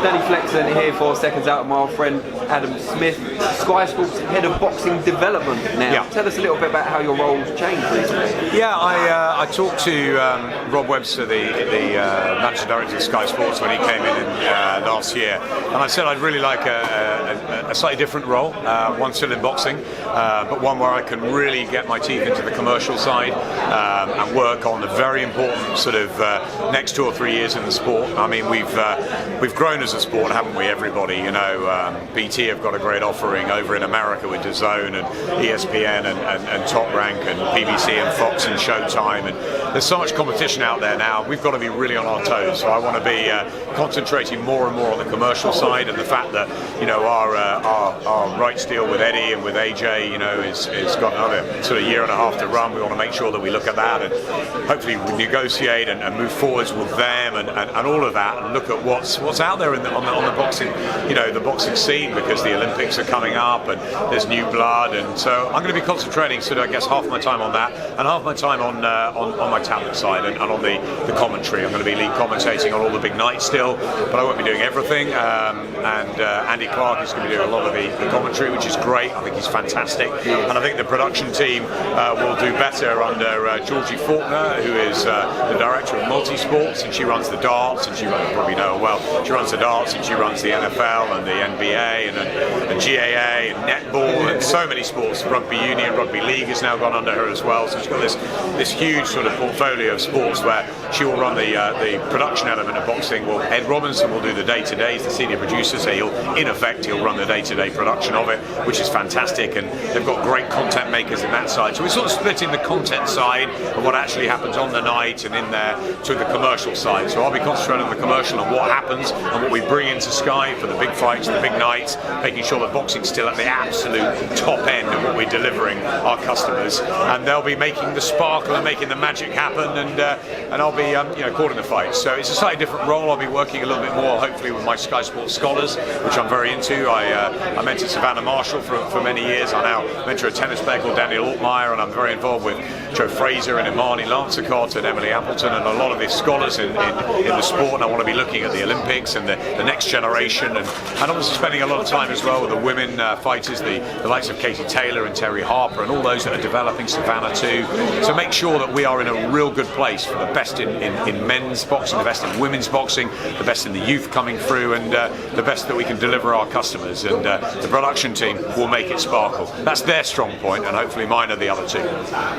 Danny Flexon here for Seconds Out, my old friend Adam Smith, Sky Sports Head of Boxing Development now. Yeah. Tell us a little bit about how your role's changed recently. Yeah, I talked to Rob Webster, the Managing Director of Sky Sports, when he came in last year, and I said I'd really like a slightly different role, one still in boxing, but one where I can really get my teeth into the commercial side and work on the very important sort of next 2 or 3 years in the sport. I mean, we've grown as a sport, haven't we? Everybody, you know, BT have got a great offering over in America with DAZN and ESPN and Top Rank and BBC and Fox and Showtime, and there's so much competition out there now. We've got to be really on our toes. So I want to be concentrating more and more on the commercial side, and the fact that, you know, our rights deal with Eddie and with AJ, you know, is got another sort of year and a half to run. We want to make sure that we look at that and hopefully negotiate and move forwards with them and all of that, and look at what's out there on the boxing, you know, the boxing scene, because the Olympics are coming up and there's new blood, and so I'm going to be concentrating sort of, I guess, half my time on that and half my time on my talent side and on the commentary. I'm going to be lead commentating on all the big nights still, but I won't be doing everything. And Andy Clark is going to be doing a lot of the commentary, which is great. I think he's fantastic, and I think the production team will do better under Georgie Faulkner, who is the director of multi-sports, and she runs the darts, and you probably know her well. She runs the darts, and she runs the NFL and the NBA and GAA and netball and so many sports. Rugby union, rugby league has now gone under her as well. So she's got this huge sort of portfolio of sports where she will run the production element of boxing. Well, Ed Robinson will do the day-to-day, he's the senior producer, so he'll run the day-to-day production of it, which is fantastic, and they've got great content makers in that side. So we're sort of splitting the content side of what actually happens on the night and in there to the commercial side. So I'll be concentrating on the commercial and what happens and what we bring into Sky for the big fights, the big nights, making sure that boxing's still at the absolute top end of what we're delivering our customers, and they'll be making the sparkle and making the magic happen, and I'll be calling the fights. So it's a slightly different role. I'll be working a little bit more, hopefully, with my Sky Sports scholars, which I'm very into. I mentored Savannah Marshall for many years. I now mentor a tennis player called Daniel Altmaier, and I'm very involved with Joe Fraser and Imani Lancecott and Emily Appleton and a lot of the scholars in the sport. And I want to be looking at the Olympics and the next generation, and obviously spending a lot of time as well with the women fighters, the likes of Katie Taylor and Terry Harper and all those that are developing, Savannah too. So make sure that we are in a real good place for the best in men's boxing, the best in women's boxing, the best in the youth coming through, and the best that we can deliver our customers. And the production team will make it sparkle. That's their strong point, and hopefully mine are the other two.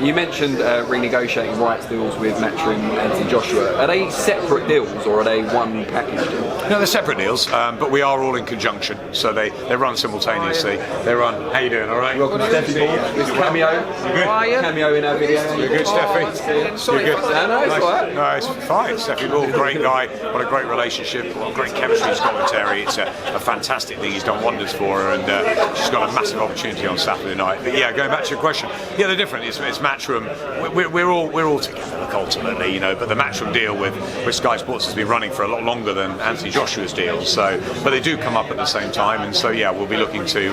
You mentioned renegotiating rights deals with Matchroom and Anthony Joshua. Are they separate deals or are they one package deal? No, they're separate deals, but we are all in conjunction, so they run simultaneously. They run. How you doing? All right. Welcome to Steffi Ball. This cameo. You good? How are you? Cameo in our video. You're good, Steffi? Sorry, You're good? No, it's all right. No, it's fine. Steffi Ball, great guy. What a great relationship. What great chemistry he's got with Terry. It's a fantastic thing. He's done wonders for her, and she's got a massive opportunity on Saturday night. But yeah, going back to your question, yeah, they're different. It's Matchroom. We're all together, look, ultimately, you know. But the Matchroom deal with Sky Sports has been running for a lot longer than Anthony Joshua's deal. So, but they do come up at the same time, and so yeah, we'll be looking to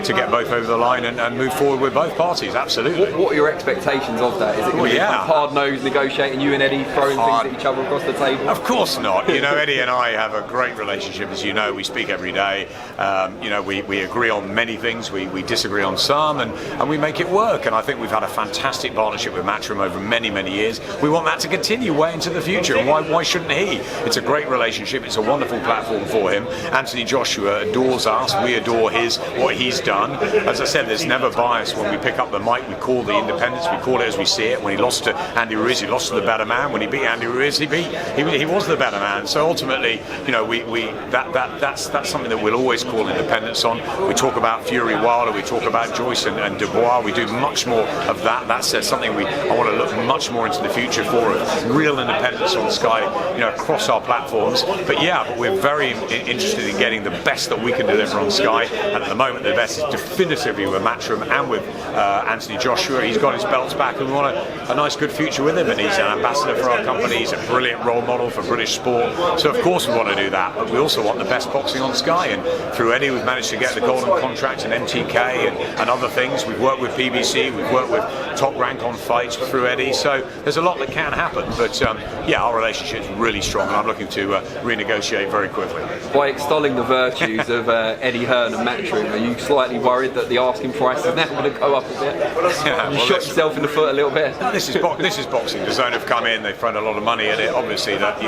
get both over the line and move forward with both parties. Absolutely. What are your expectations of that? Is it going to be hard-nosed negotiating, you and Eddie throwing things at each other across the table? Of course not. You know, Eddie and I have a great relationship, as you know. We speak every day. You know, we agree on many things. We disagree on some, and we make it work. And I think we've had a fantastic partnership with Matchroom over many, many years. We want that to continue way into the future. And why shouldn't he? It's a great relationship. It's a wonderful platform for him. Anthony Joshua adores us. We adore what he's done. As I said, there's never bias when we pick up the mic. We call the independence. We call it as we see it. When he lost to Andy Ruiz, he lost to the better man. When he beat Andy Ruiz, he was the better man. So ultimately, you know, that's something that we'll always call independence on. We talk about Fury Wilder. We talk about Joyce and Dubois. We do much more of that. That's something I want to look much more into the future for. Real independence on Sky, you know, across our platforms. But we're very interested in getting the best that we can deliver on Sky. And at the moment, the best is definitively with Matchroom and with Anthony Joshua. He's got his belts back, and we want a nice, good future with him. And he's an ambassador for our company. He's a brilliant role model for British sport. So of course we want to do that, but we also want the best boxing on Sky. And through Eddie, we've managed to get the golden contract and MTK and other things. We've worked with BBC, we've worked with Top Rank on fights through Eddie. So there's a lot that can happen. But yeah, our relationship's really strong, and I'm looking to renegotiate very quickly. By extolling the virtues of Eddie Hearn and Matchroom, are you slightly worried that the asking price is now going to go up a bit? Yeah, you well, shot yourself in the foot a little bit. This is boxing. The Zone have come in. They've thrown a lot of money at it. Obviously, that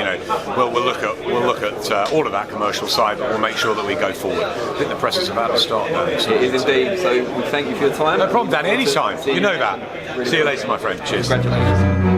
we'll look at all of that commercial side, but we'll make sure that we go forward. I think the press is about to start now. It is indeed. So we thank you for your time. No problem, Danny. Anytime. You know that. Really See you later, my friend. Cheers. Congratulations.